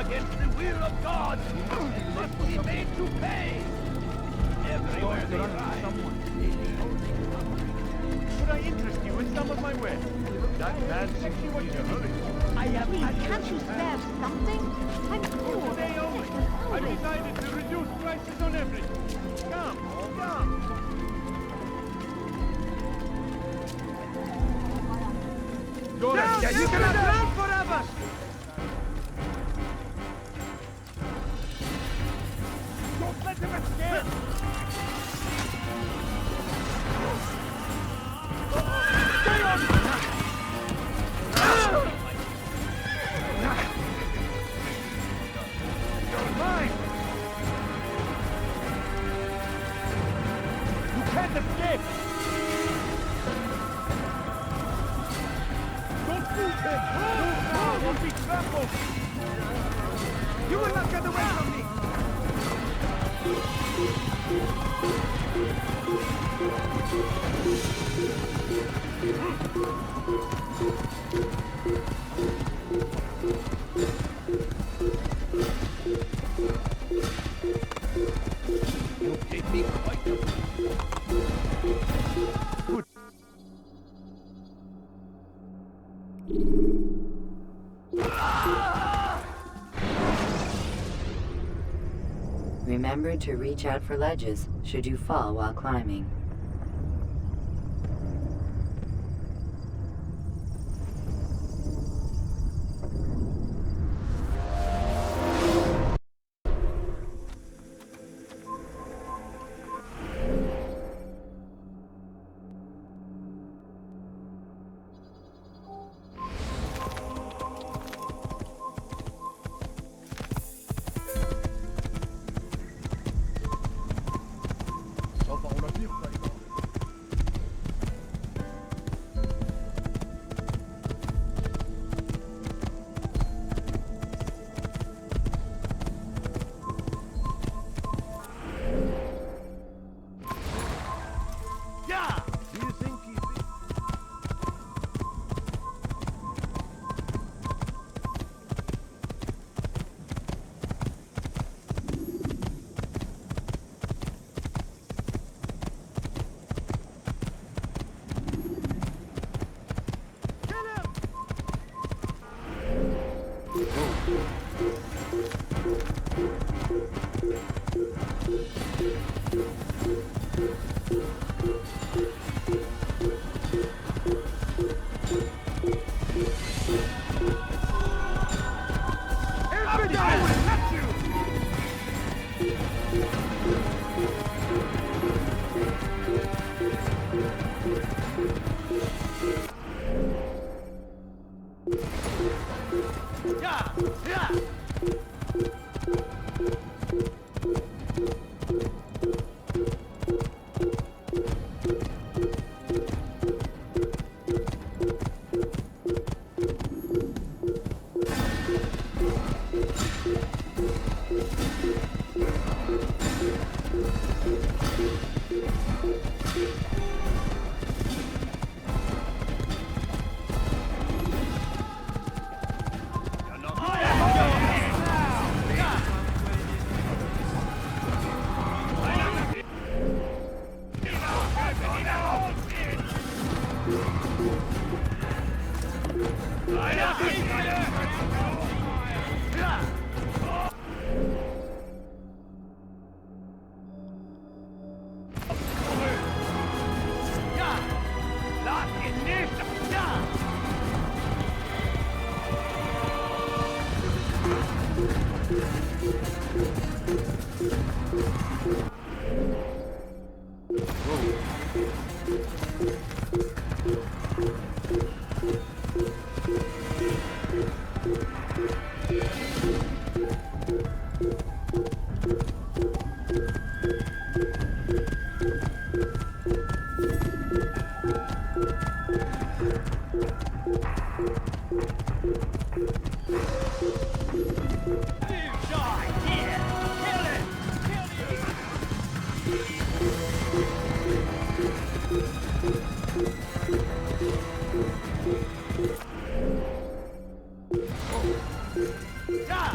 against the will of God. It must be made to pay. Everywhere they ride. Could I interest you in some of my wares? That bad sexy what you hurry. Please, can't you spare something? I'm poor. Today only, I've decided to reduce prices on everything. Come, come. Yeah, you cannot run forever! Don't let him escape! Stay on! You're mine! You can't escape! Don't shoot him! Move now! You'll be trampled! You will not get away from me! You gave me quite a... Good. Remember to reach out for ledges should you fall while climbing.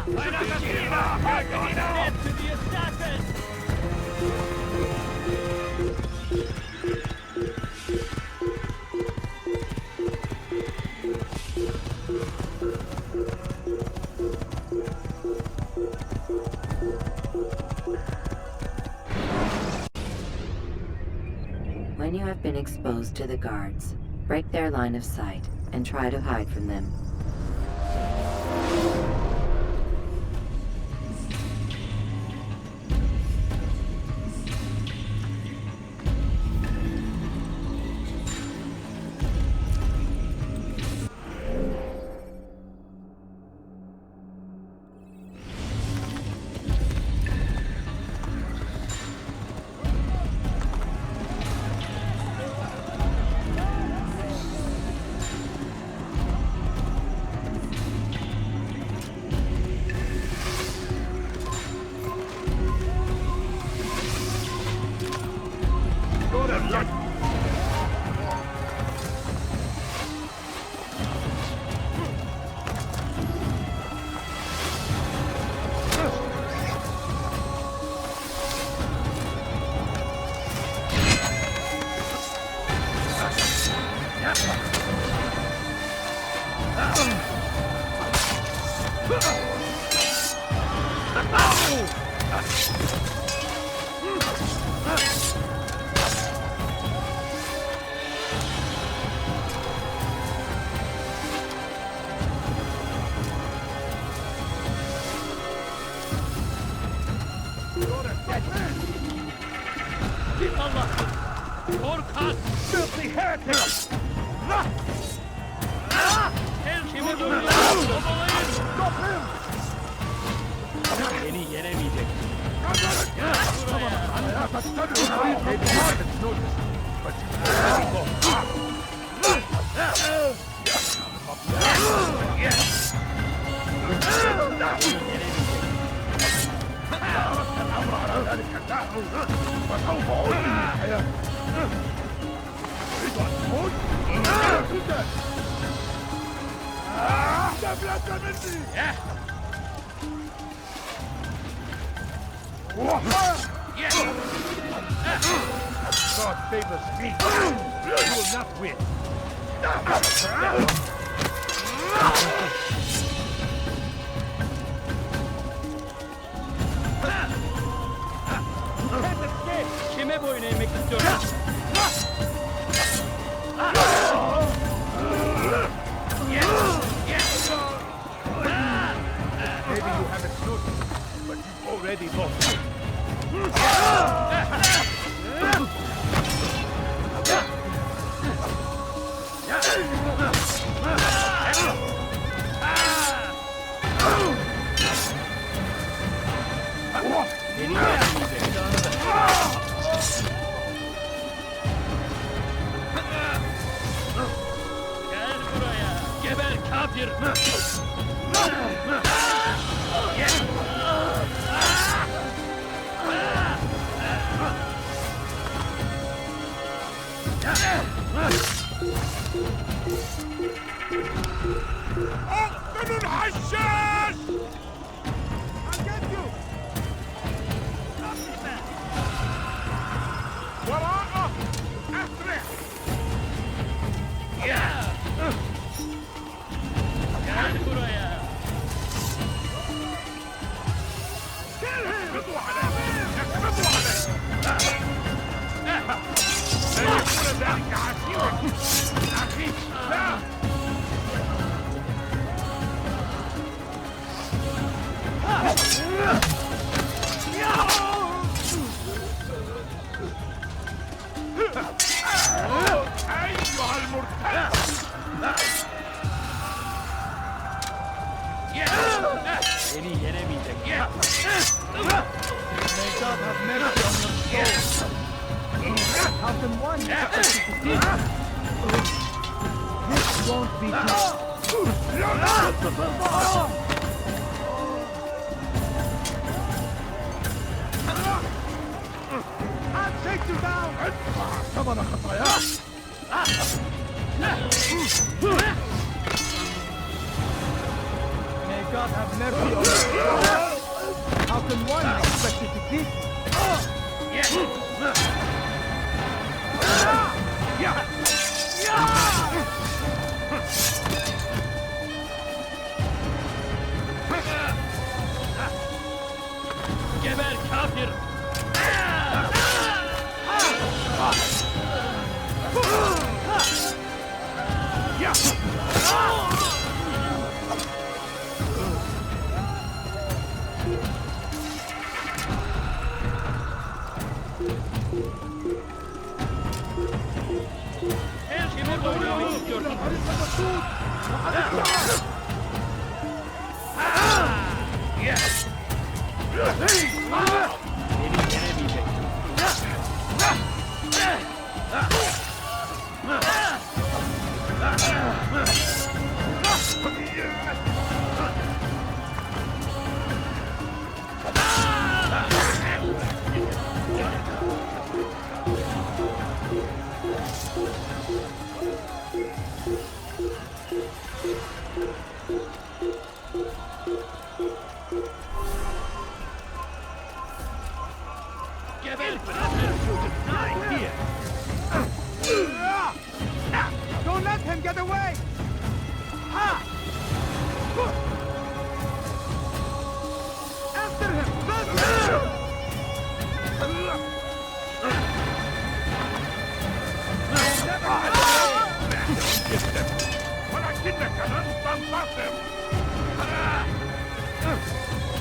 Dead to the assassins! When you have been exposed to the guards, break their line of sight and try to hide from them. God favors me. You will not win. Kime boyun eğmek istiyorsun? Maybe you haven't noticed, but you've already lost. Gel buraya. Geber kafir. اقتلوا الحشاش! وراءه! أسرع! Gel buraya. اقبضوا عليه! اقبضوا عليه! لن يكون ذلك عسيرا! أخي! لا! أيها المرتد! Seni yenemeyecek. May God have mercy on your soul! Have them one! This won't be I'll take you down! ثمن خطاياك! May God have mercy on us. How can one expect to defeat me? Geber kafir! Kime doğru istiyorsun? Beni yenemeyecek. Geber bırakır. Die here. Don't let him get away! Ha! After him!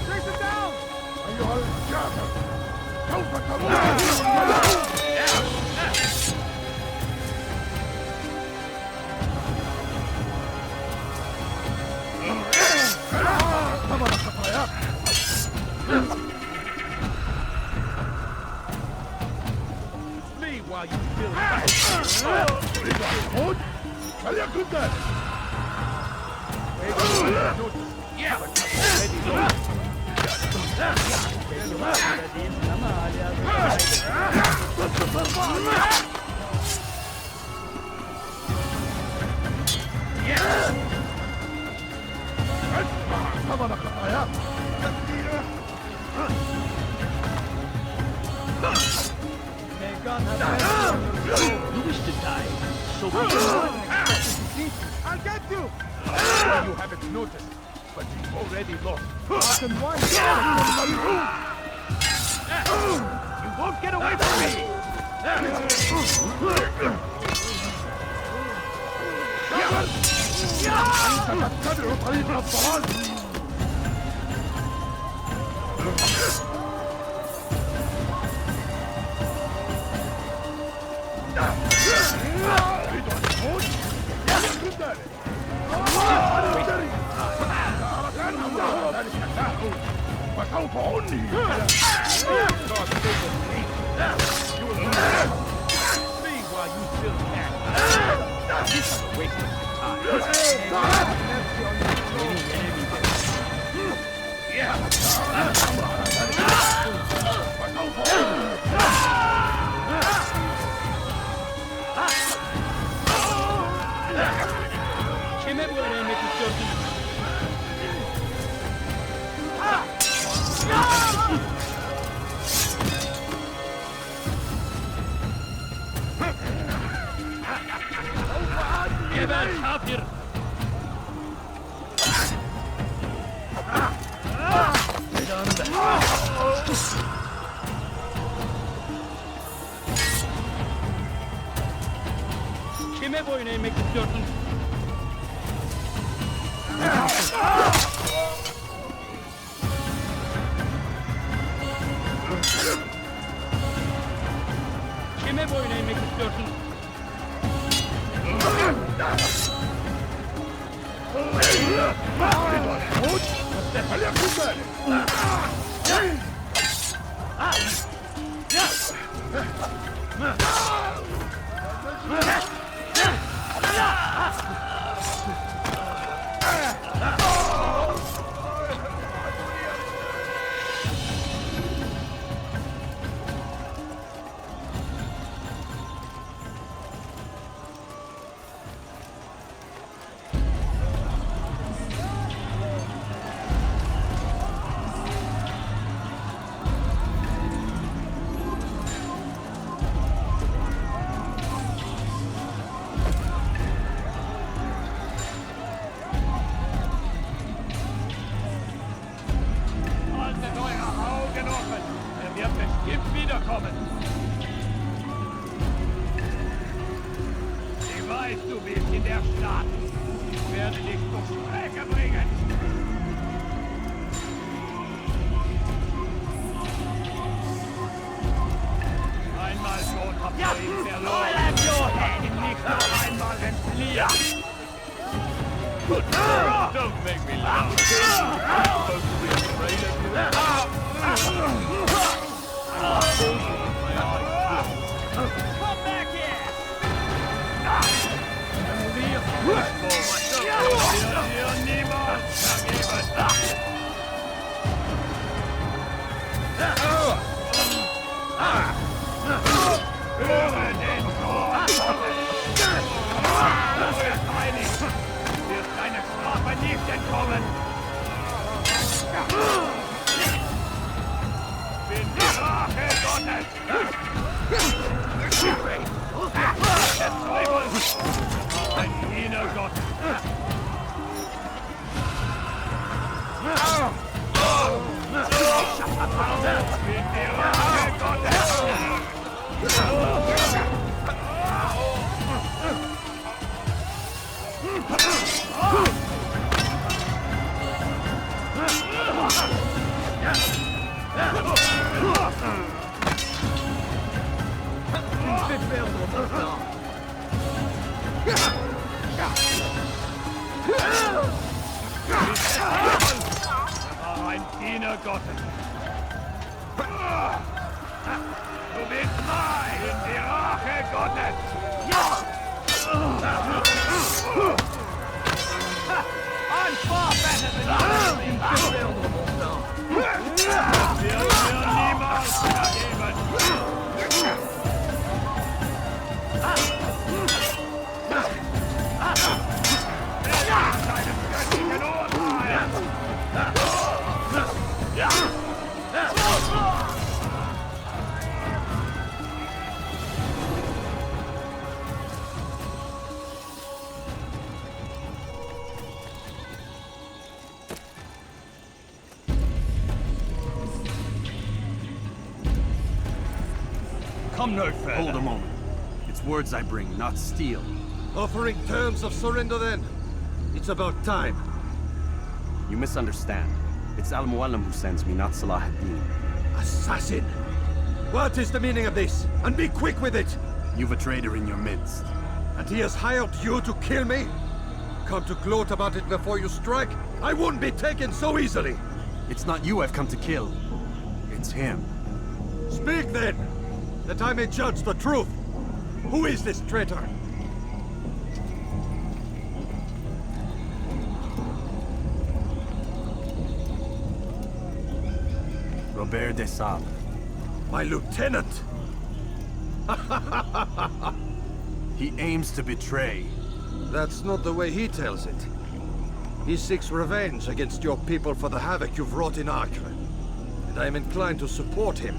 Chase him down! أيها الكافر سوف تموت ثمن خطاياك Flee while you still can. تريد أن تموت؟ فليكن ذلك ادفع ثمن خطاياك May God have mercy on your soul. You wish to die, so be it. I'll get you! You haven't noticed, but you've already lost. How can one expect You won't get away from me! أنت تتبع طريق الضلال تريد أن تموت؟ يمكن ذلك أنا أردت أن أمنع ذلك التاهل وسوف أنهي Flee while you still can. This is a waste of time. Any enemy Kime bu öğrenmek istiyorsun? Geber kafir! Kime boyun eğmek istiyorsun? Kime boyun eğmek istiyorsun? فليكن ذلك Come no further. Hold a moment. It's words I bring, not steel. Offering terms of surrender then. It's about time. You misunderstand. It's Mualim who sends me, not Salah ad-Din. Assassin! What is the meaning of this? And be quick with it! You've a traitor in your midst. And he has hired you to kill me? Come to gloat about it before you strike? I wouldn't be taken so easily! It's not you I've come to kill. It's him. Speak then! That I may judge the truth! Who is this traitor? Robert de Sablé. My lieutenant! He aims to betray. That's not the way he tells it. He seeks revenge against your people for the havoc you've wrought in Acre. And I am inclined to support him.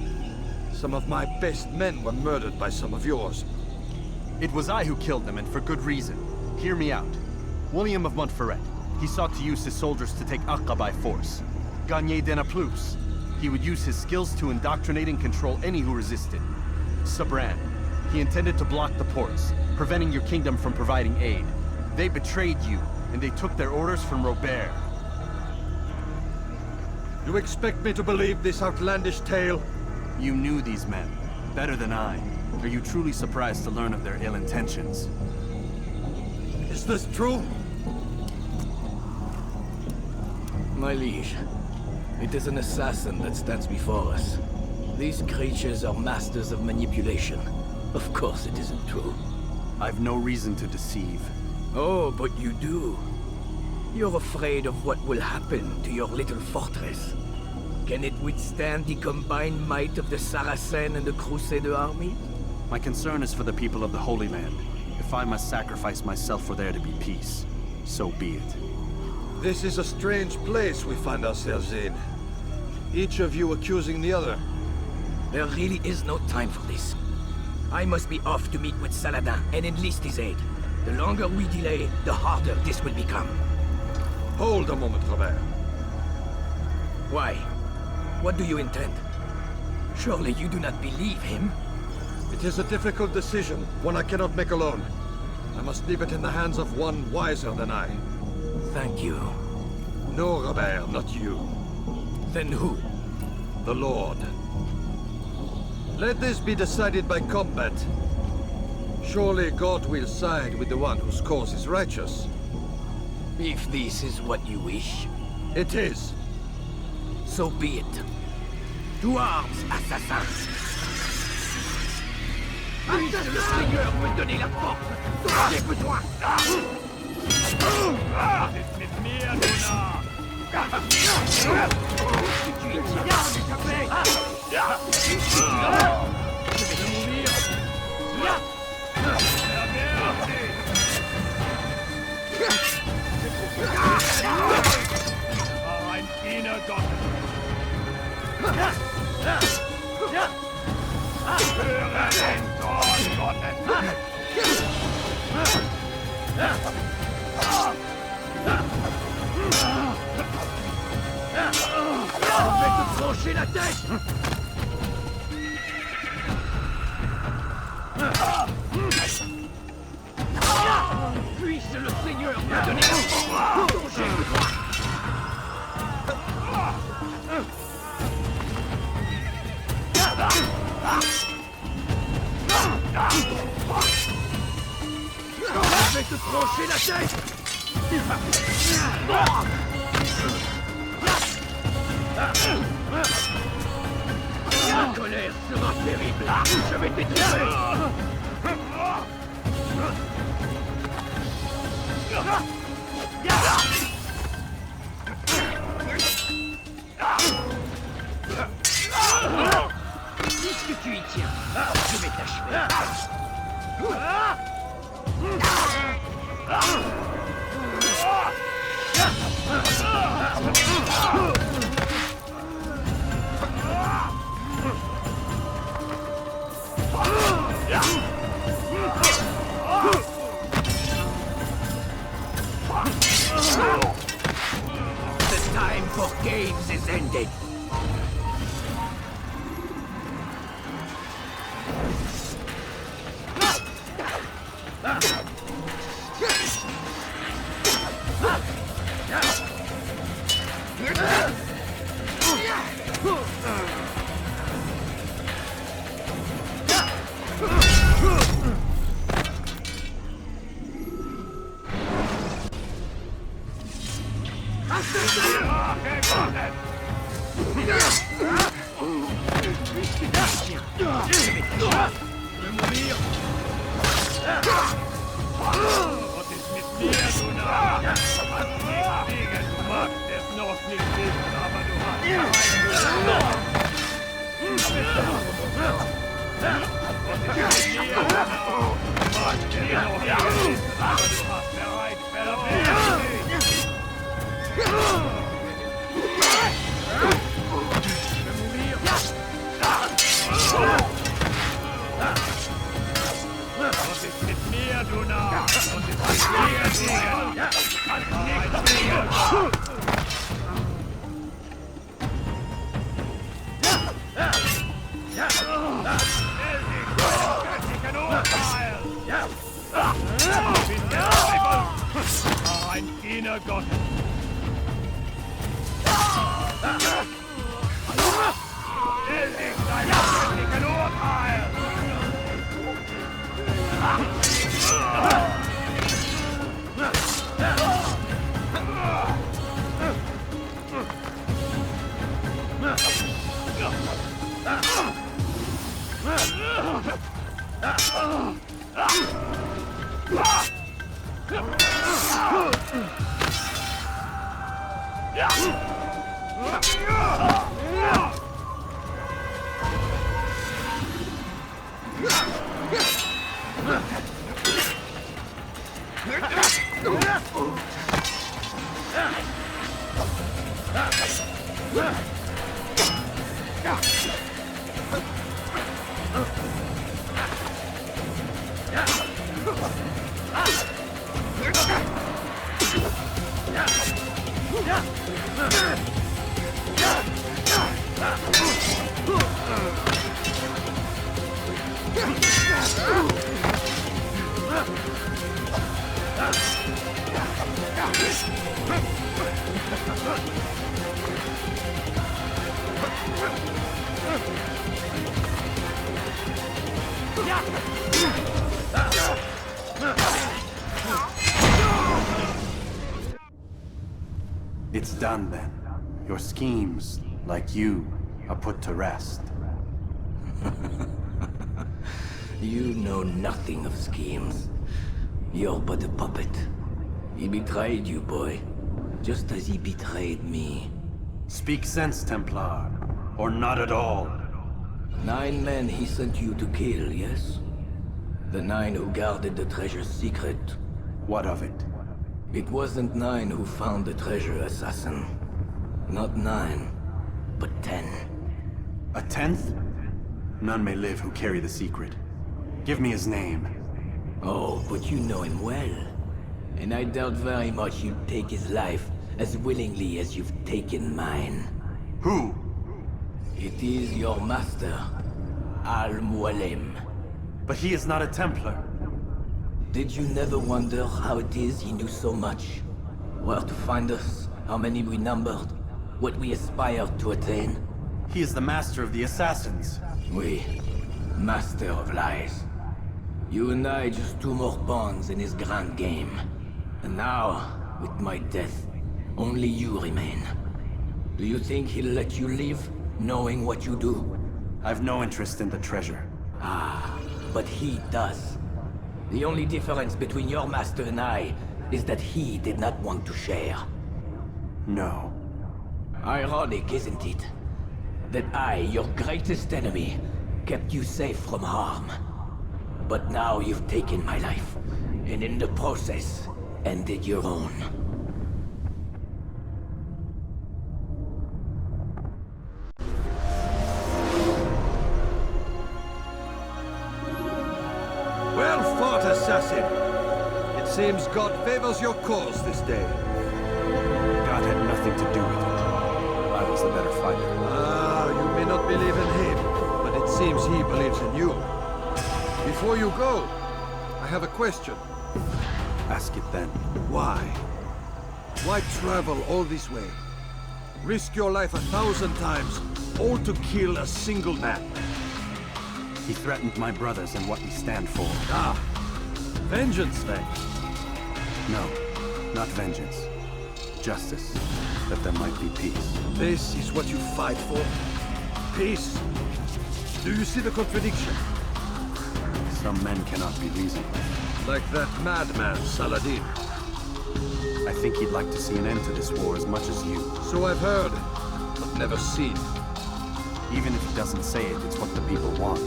Some of my best men were murdered by some of yours. It was I who killed them, and for good reason. Hear me out. William of Montferrat. He sought to use his soldiers to take Acre by force. Gagné de Naplouse. He would use his skills to indoctrinate and control any who resisted. Sabran. He intended to block the ports, preventing your kingdom from providing aid. They betrayed you, and they took their orders from Robert. You expect me to believe this outlandish tale? You knew these men, better than I. Are you truly surprised to learn of their ill intentions? Is this true? My liege, it is an assassin that stands before us. These creatures are masters of manipulation. Of course it isn't true. I've no reason to deceive. Oh, but you do. You're afraid of what will happen to your little fortress. Can it withstand the combined might of the Saracen and the Crusader army? My concern is for the people of the Holy Land. If I must sacrifice myself for there to be peace, so be it. This is a strange place we find ourselves in. Each of you accusing the other. There really is no time for this. I must be off to meet with Saladin and enlist his aid. The longer we delay, the harder this will become. Hold a moment, Robert. Why? What do you intend? Surely you do not believe him? It is a difficult decision, one I cannot make alone. I must leave it in the hands of one wiser than I. Thank you. No, Robert, not you. Then who? The Lord. Let this be decided by combat. Surely God will side with the one whose cause is righteous. If this is what you wish, It is. so be it. To arms, assassins! Puisse le Seigneur me donner la force dont j'ai besoin! Mit mir, Luna! Tu es tiré, échappé! Je vais mourir! Ein Dienergott! Höre den Sohn Gottes! Je vais te trancher la tête! Puisse le Seigneur me donner la force dont j'ai besoin! Je vais te trancher la tête! La colère sera terrible! Je vais t'étouffer! Puisque tu y tiens, je vais t'achever. The time for games is ended. Was ist mit mir, Luna? Du hast nichts gegen, du magst es noch nicht wissen, aber du hast Was ist mit mir, Luna? Du magst es noch nicht wissen, aber du hast bereit verwehrt. Was ist mit mir, Luna? Was ist mit mir, Ein Dienergott! Es ist ein göttlichen Urteil! done then. Your schemes, like you, are put to rest. You know nothing of schemes. You're but a puppet. He betrayed you, boy. Just as he betrayed me. Speak sense, Templar. Or not at all. 9 men he sent you to kill, yes? The 9 who guarded the treasure's secret. What of it? It wasn't 9 who found the treasure, assassin. Not 9, but 10. A 10th? None may live who carry the secret. Give me his name. Oh, but you know him well. And I doubt very much you'd take his life as willingly as you've taken mine. Who? It is your master, Mualim. But he is not a Templar. Did you never wonder how it is he knew so much? Where to find us, how many we numbered, what we aspired to attain? He is the master of the assassins. We, master of lies. You and I just 2 more pawns in his grand game. And now, with my death, only you remain. Do you think he'll let you live, knowing what you do? I've no interest in the treasure. Ah, but he does. The only difference between your master and I is that he did not want to share. No. Ironic, isn't it? That I, your greatest enemy, kept you safe from harm. But now you've taken my life, and in the process, ended your own. Well fought, assassin. It seems God favors your cause this day. God had nothing to do with it. I was the better fighter. Ah, you may not believe in him, but it seems he believes in you. Before you go, I have a question. Ask it then. Why? Why travel all this way? Risk your life 1,000 times, all to kill a single man. He threatened my brothers and what we stand for. Ah, vengeance then. No, not vengeance. Justice, that there might be peace. This is what you fight for? Peace? Do you see the contradiction? Some men cannot be reasoned with. Like that madman, Saladin. I think he'd like to see an end to this war as much as you. So I've heard, but never seen. Even if he doesn't say it, it's what the people want.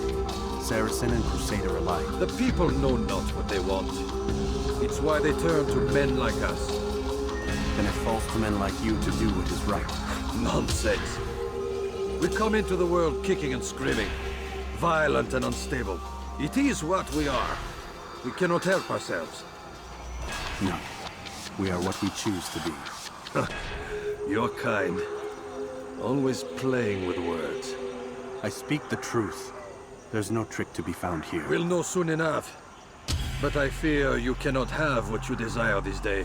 Saracen and Crusader alike. The people know not what they want. It's why they turn to men like us. Then it falls to men like you to do what is right. Nonsense. We come into the world kicking and screaming, violent and unstable. It is what we are. We cannot help ourselves. No. We are what we choose to be. You're kind. Always playing with words. I speak the truth. There's no trick to be found here. We'll know soon enough. But I fear you cannot have what you desire this day.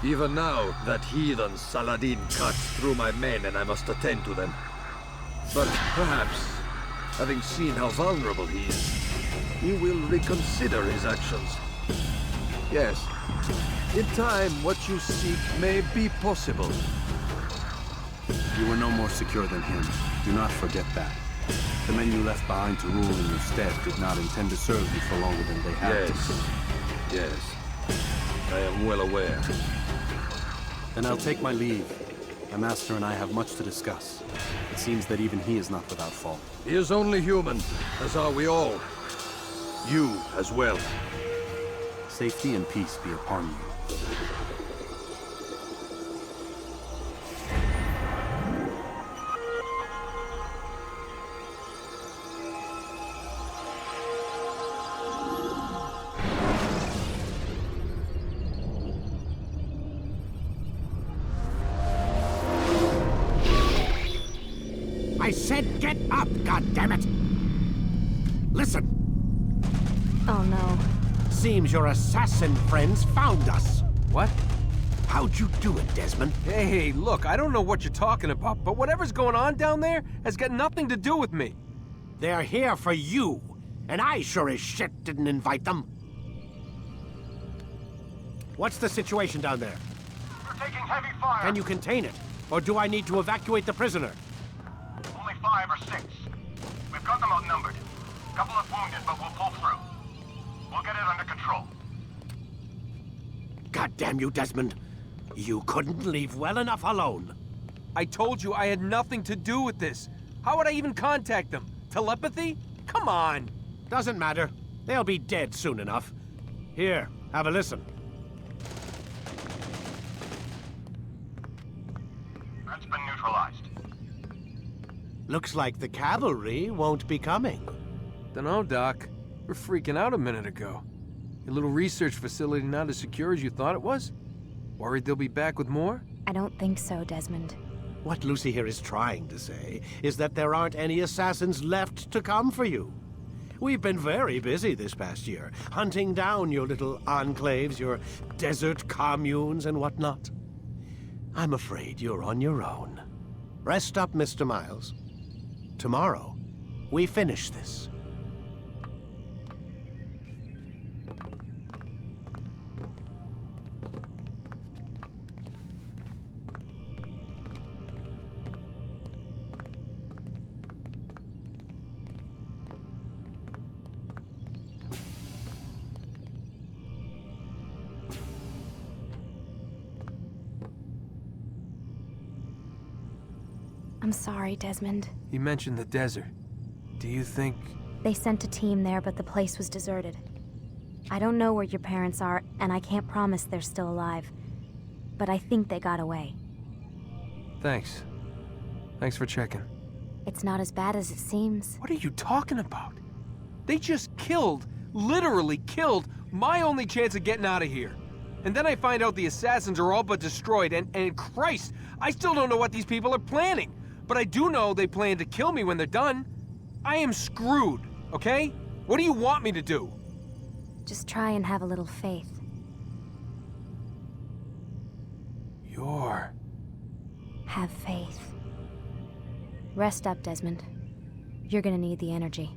Even now, that heathen Saladin cuts through my men and I must attend to them. But perhaps, having seen how vulnerable he is, he will reconsider his actions. Yes, in time, what you seek may be possible. You were no more secure than him. Do not forget that. The men you left behind to rule in your stead did not intend to serve you for longer than they had to. Yes. I am well aware. Then I'll take my leave. My master and I have much to discuss. It seems that even he is not without fault. He is only human, as are we all. You as well. Safety and peace be upon you. I said get up, goddammit! Listen! Oh no. Seems your assassin friends found us. What? How'd you do it, Desmond? Hey, look, I don't know what you're talking about, but whatever's going on down there has got nothing to do with me. They're here for you, and I sure as shit didn't invite them. What's the situation down there? taking heavy fire. Can you contain it? Or do I need to evacuate the prisoner? Only 5 or 6. We've got them outnumbered. Couple of wounded, but we'll pull through. We'll get it under control. God damn you, Desmond. You couldn't leave well enough alone. I told you I had nothing to do with this. How would I even contact them? Telepathy? Come on. Doesn't matter. They'll be dead soon enough. Here, have a listen. That's been neutralized. Looks like the cavalry won't be coming. Dunno, Doc. We're freaking out a minute ago. Your little research facility not as secure as you thought it was? Worried they'll be back with more? I don't think so, Desmond. What Lucy here is trying to say is that there aren't any assassins left to come for you. We've been very busy this past year, hunting down your little enclaves, your desert communes and whatnot. I'm afraid you're on your own. Rest up, Mr. Miles. Tomorrow, we finish this. I'm sorry, Desmond. You mentioned the desert. Do you think... They sent a team there, but the place was deserted. I don't know where your parents are, and I can't promise they're still alive. But I think they got away. Thanks. Thanks for checking. It's not as bad as it seems. What are you talking about? They just killed, literally killed, my only chance of getting out of here. And then I find out the assassins are all but destroyed, and Christ, I still don't know what these people are planning. But I do know they plan to kill me when they're done. I am screwed, okay? What do you want me to do? Just try and have a little faith. Have faith. Rest up, Desmond. You're gonna need the energy.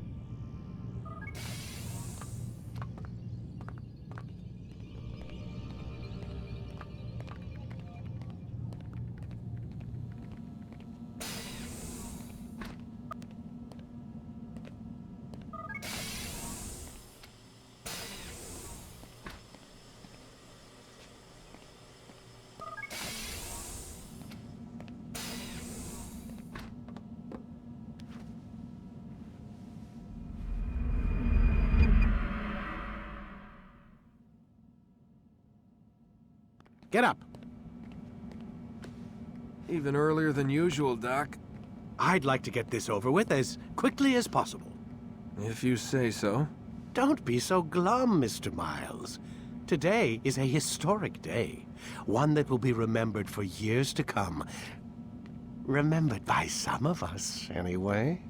Get up. Even earlier than usual, Doc. I'd like to get this over with as quickly as possible. If you say so. Don't be so glum, Mr. Miles. Today is a historic day. One that will be remembered for years to come. Remembered by some of us, anyway.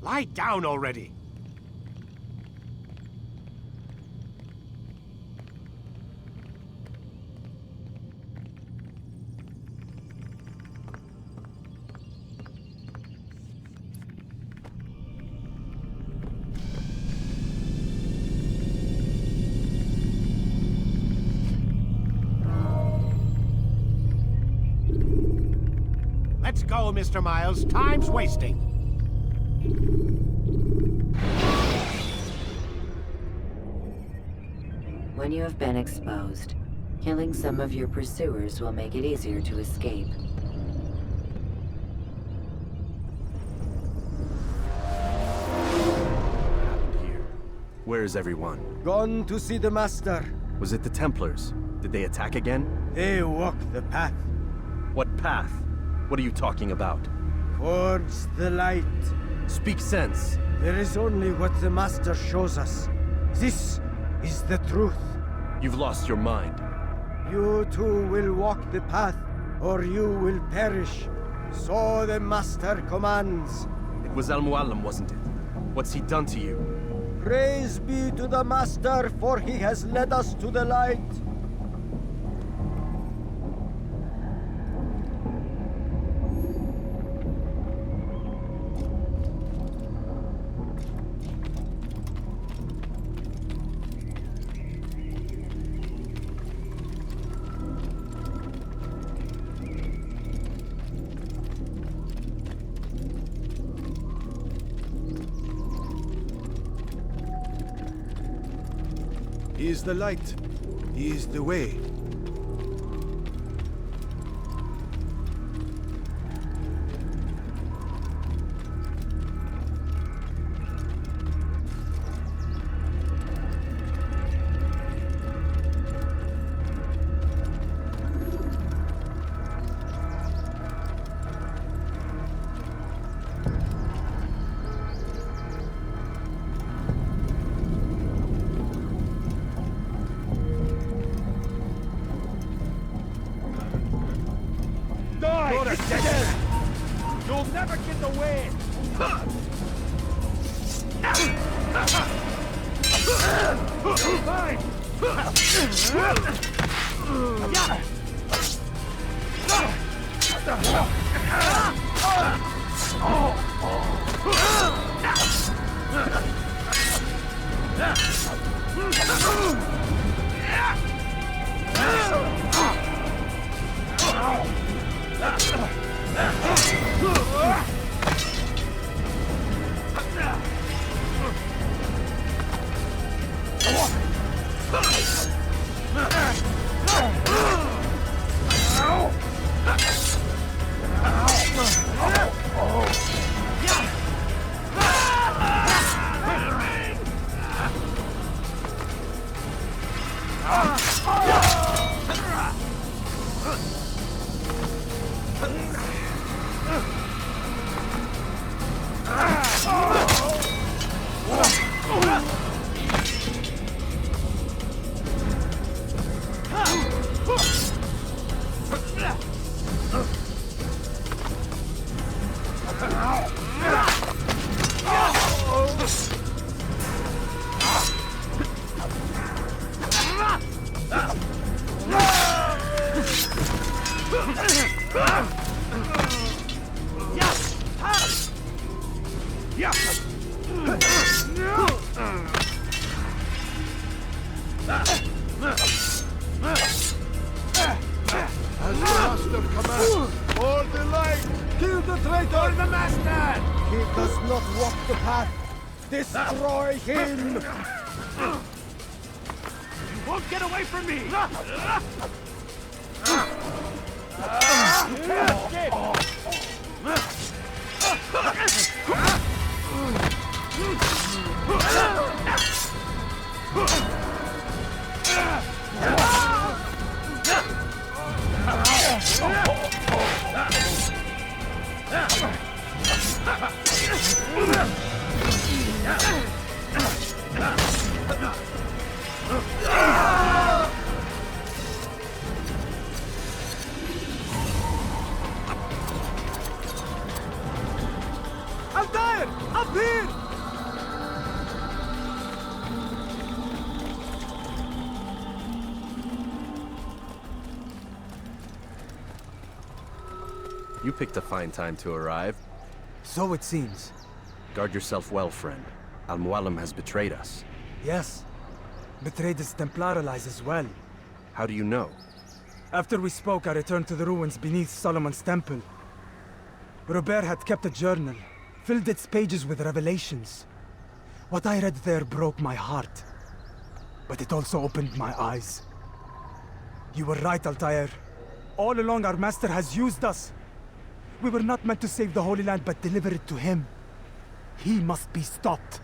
Lie down already! Let's go, Mr. Miles. Time's wasting. When you have been exposed, killing some of your pursuers will make it easier to escape. Here. Where is everyone? Gone to see the Master. Was it the Templars? Did they attack again? They walk the path. What path? What are you talking about? Towards the light. Speak sense. There is only what the Master shows us. This is the truth. You've lost your mind. You too will walk the path, or you will perish. So the Master commands. It was Mualim, wasn't it? What's he done to you? Praise be to the Master, for he has led us to the light. He is the light. He is the way. You'll never get away! Fine! Destroy him! You won't get away from me! Altair! Up here! You picked a fine time to arrive. So it seems. Guard yourself well, friend. Mualim has betrayed us. Yes. Betrayed his Templar allies as well. How do you know? After we spoke, I returned to the ruins beneath Solomon's temple. Robert had kept a journal, filled its pages with revelations. What I read there broke my heart. But it also opened my eyes. You were right, Altair. All along our master has used us. We were not meant to save the Holy Land, but deliver it to him. He must be stopped.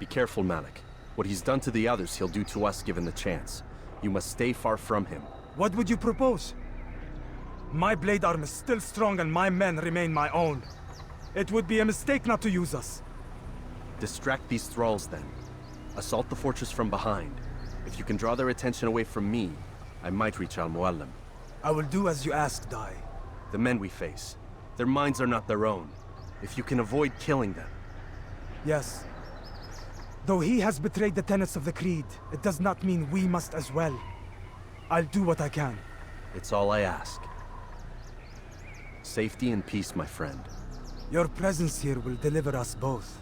Be careful, Malik. What he's done to the others, he'll do to us given the chance. You must stay far from him. What would you propose? My blade arm is still strong and my men remain my own. It would be a mistake not to use us. Distract these thralls then. Assault the fortress from behind. If you can draw their attention away from me, I might reach Mualim. I will do as you ask, Dai. The men we face, their minds are not their own. If you can avoid killing them. Yes. Though he has betrayed the tenets of the Creed, it does not mean we must as well. I'll do what I can. It's all I ask. Safety and peace, my friend. Your presence here will deliver us both.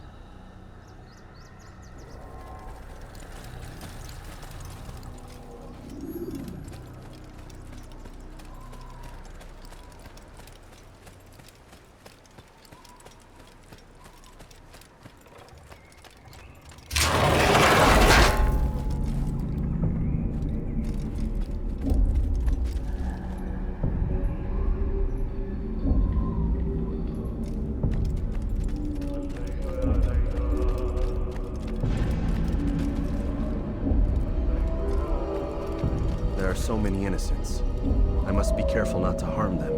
There are so many innocents. I must be careful not to harm them.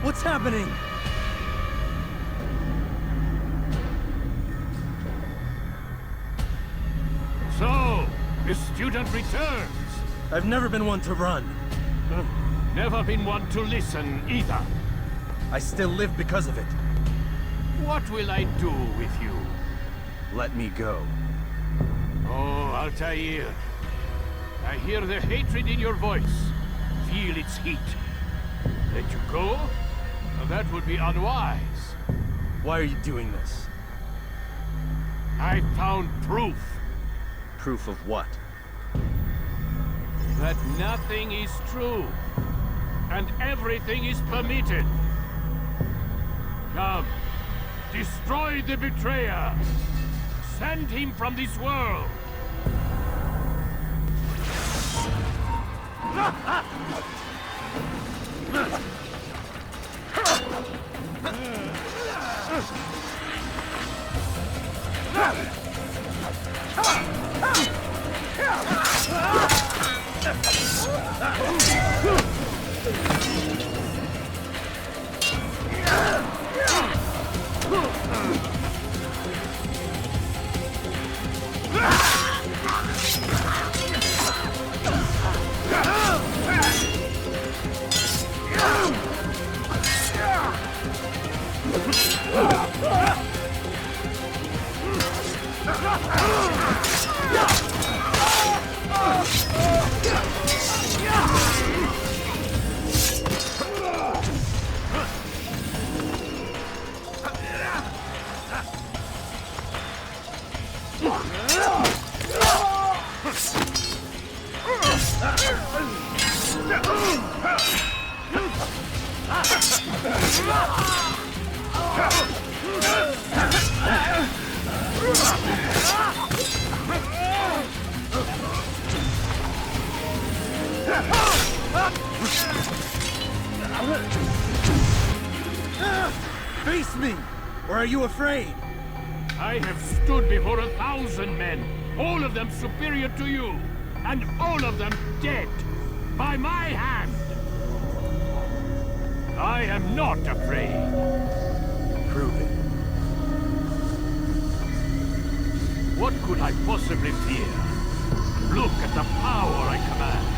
What's happening? So, the student returns. I've never been one to run. Never been one to listen either. I still live because of it. What will I do with you? Let me go. Oh, Altair. I hear the hatred in your voice. Feel its heat. Let you go? That would be unwise. Why are you doing this? I found proof. Proof of what? That nothing is true. And everything is permitted. Come. Destroy the betrayer. Send him from this world. Face me! Or are you afraid? I have stood before 1,000 men, all of them superior to you, and all of them dead, by my hand. I am not afraid. Prove it. What could I possibly fear? Look at the power I command.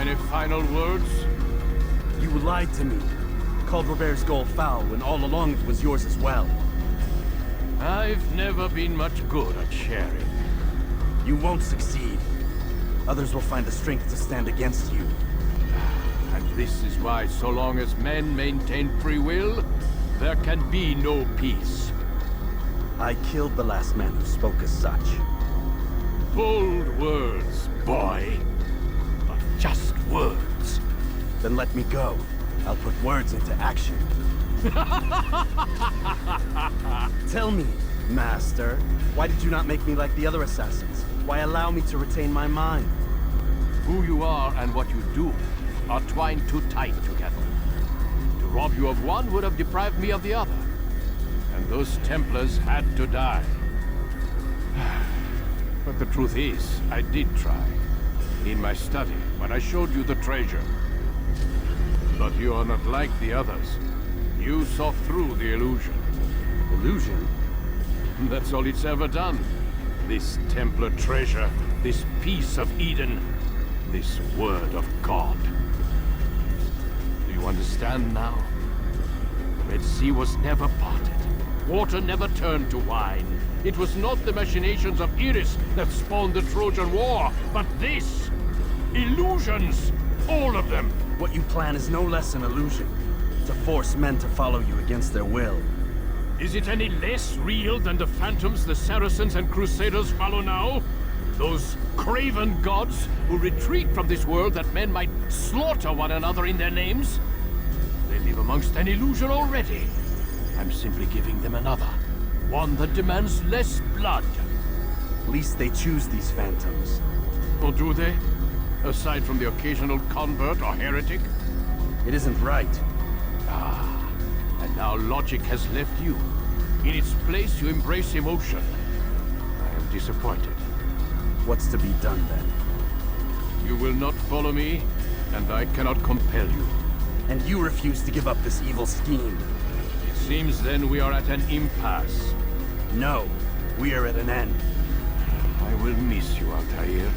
Any final words? You lied to me. Called Robert's goal foul when all along it was yours as well. I've never been much good at sharing. You won't succeed. Others will find the strength to stand against you. And this is why, so long as men maintain free will, there can be no peace. I killed the last man who spoke as such. Bold words, boy. But just words. Then let me go. I'll put words into action. Tell me, Master, why did you not make me like the other assassins? Why allow me to retain my mind? Who you are and what you do are twined too tight together. To rob you of one would have deprived me of the other. And those Templars had to die. But the truth is, I did try. In my study, when I showed you the treasure. But you are not like the others. You saw through the illusion. Illusion? That's all it's ever done. This Templar treasure, this piece of Eden, this word of God. Do you understand now? The Red Sea was never parted. Water never turned to wine. It was not the machinations of Iris that spawned the Trojan War, but this! Illusions! All of them! What you plan is no less an illusion. To force men to follow you against their will. Is it any less real than the phantoms the Saracens and Crusaders follow now? Those craven gods who retreat from this world that men might slaughter one another in their names? They live amongst an illusion already. I'm simply giving them another. One that demands less blood. At least they choose these phantoms. Or do they? Aside from the occasional convert or heretic? It isn't right. Ah, and now logic has left you. In its place, you embrace emotion. I am disappointed. What's to be done then? You will not follow me, and I cannot compel you. And you refuse to give up this evil scheme. It seems then we are at an impasse. No, we are at an end. I will miss you, Altair.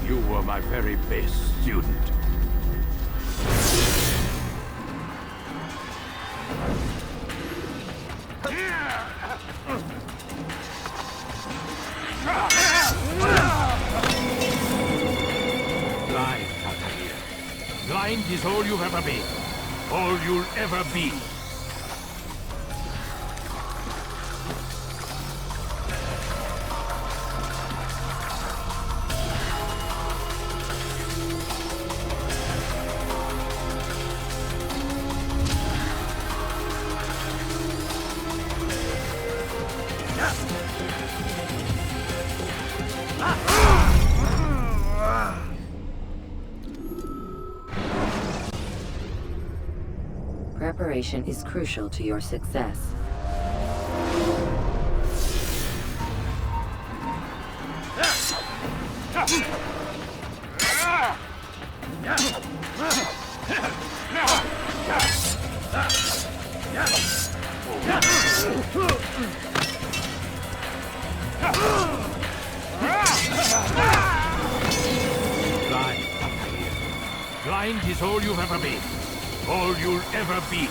You were my very best student. Blind, Altair. Blind is all you've ever been. All you'll ever be. Preparation is crucial to your success. Blind is all you've ever been. All you'll ever be.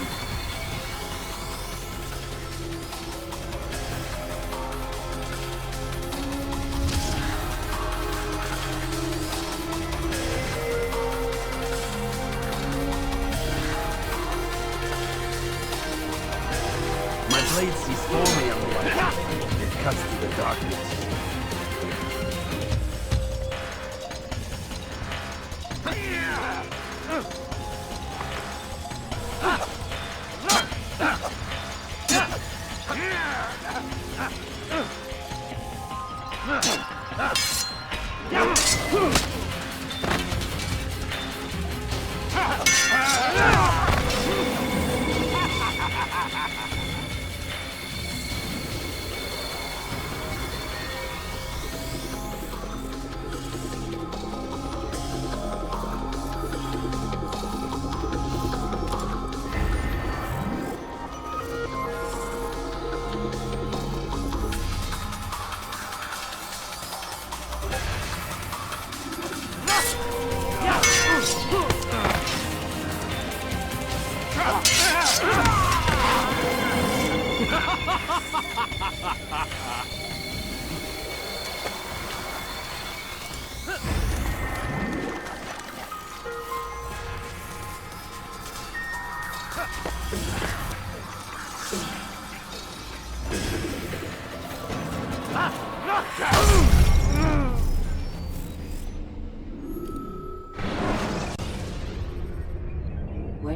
My blade sees only on the light. It cuts through the darkness.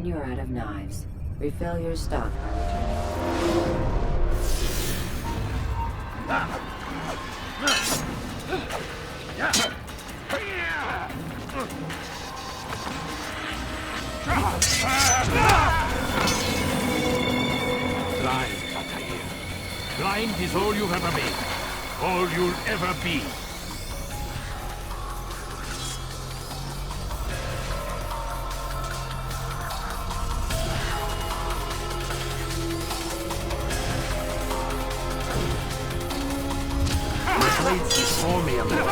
when you are out of knives. Refill your stock by returning. Blind, Altair. Blind is all you've ever been. All you'll ever be. My blades before me, Amor.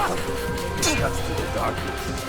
Cuts to the darkness.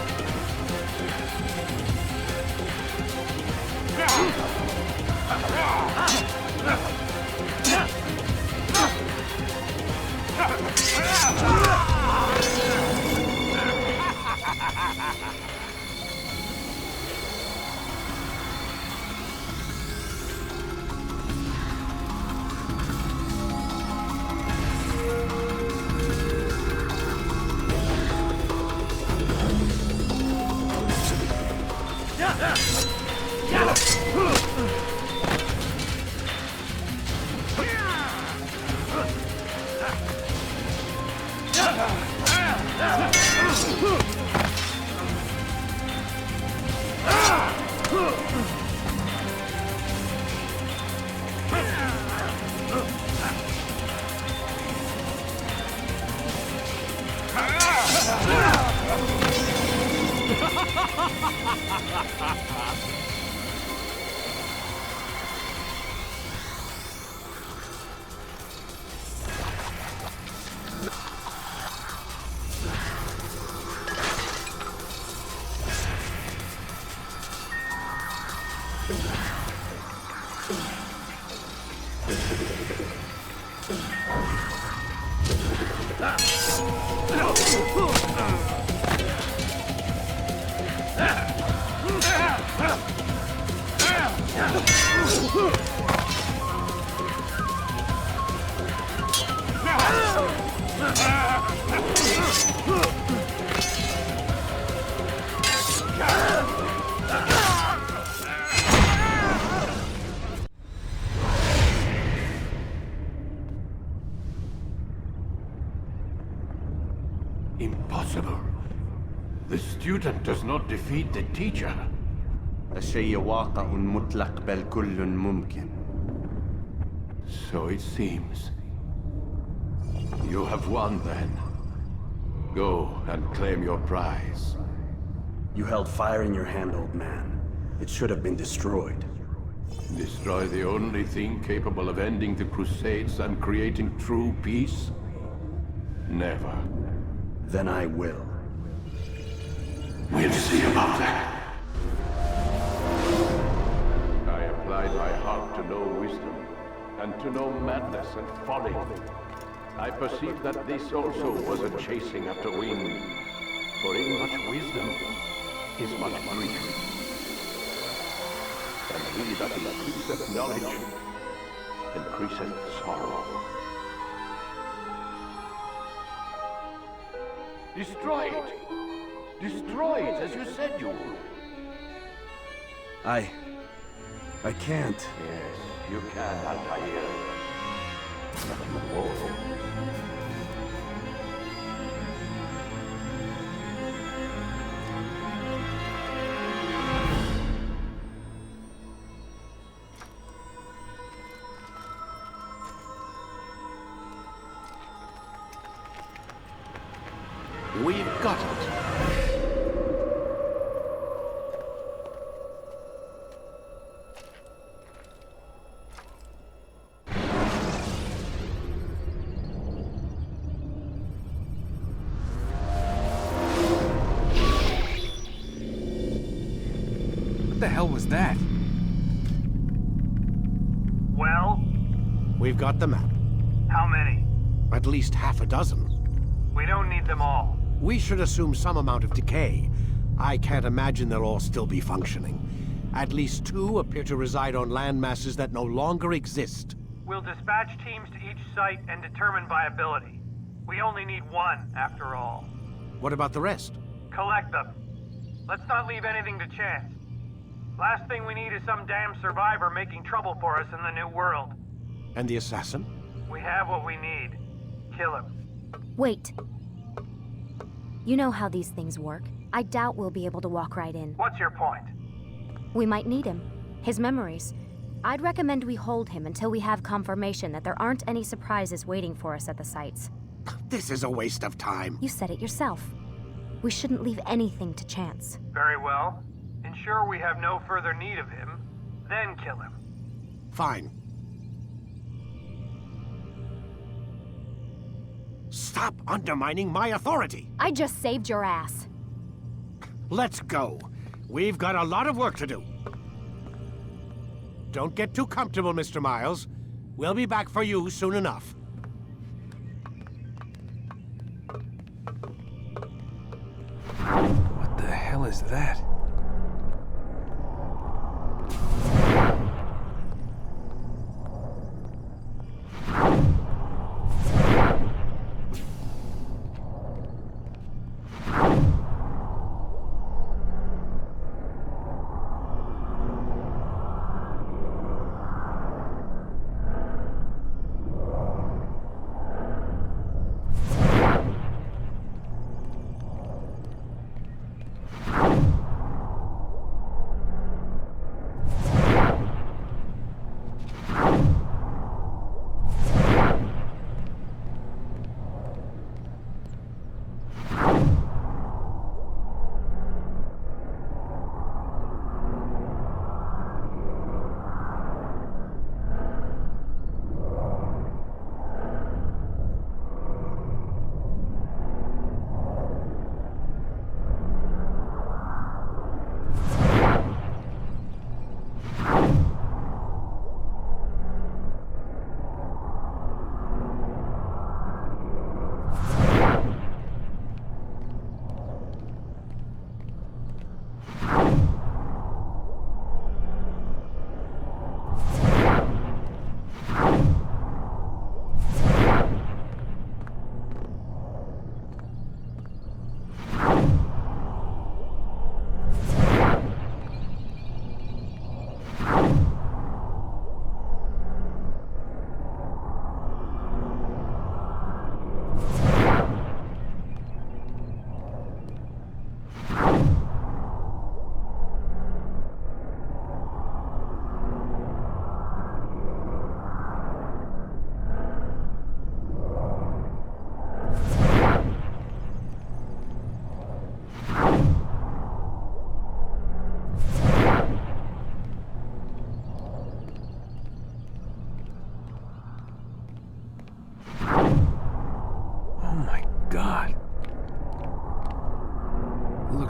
Impossible. The student does not defeat the teacher. الشيء واقع مطلق بل كل ممكن. So it seems. You have won then. Go and claim your prize. You held fire in your hand, old man. It should have been destroyed. Destroy the only thing capable of ending the Crusades and creating true peace? Never. Then I will. We'll see about that. I applied my heart to know wisdom, and to know madness and folly. I perceived that this also was a chasing after wind, for in much wisdom is much grief. And he that increaseth knowledge increaseth sorrow. Destroy it! Destroy it, as you said you would. I can't. Yes, you can, Altair. But you won't. We've got it. What the hell was that? Well? We've got the map. How many? At least half a dozen. We don't need them all. We should assume some amount of decay. I can't imagine they'll all still be functioning. At least 2 appear to reside on landmasses that no longer exist. We'll dispatch teams to each site and determine viability. We only need 1, after all. What about the rest? Collect them. Let's not leave anything to chance. Last thing we need is some damn survivor making trouble for us in the new world. And the assassin? We have what we need. Kill him. Wait. You know how these things work. I doubt we'll be able to walk right in. What's your point? We might need him. His memories. I'd recommend we hold him until we have confirmation that there aren't any surprises waiting for us at the sites. This is a waste of time. You said it yourself. We shouldn't leave anything to chance. Very well. Ensure we have no further need of him, then kill him. Fine. Stop undermining my authority! I just saved your ass. Let's go. We've got a lot of work to do. Don't get too comfortable, Mr. Miles. We'll be back for you soon enough. What the hell is that?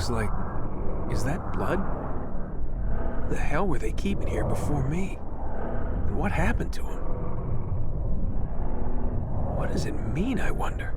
Like, is that blood? The hell were they keeping here before me? And what happened to him? What does it mean, I wonder?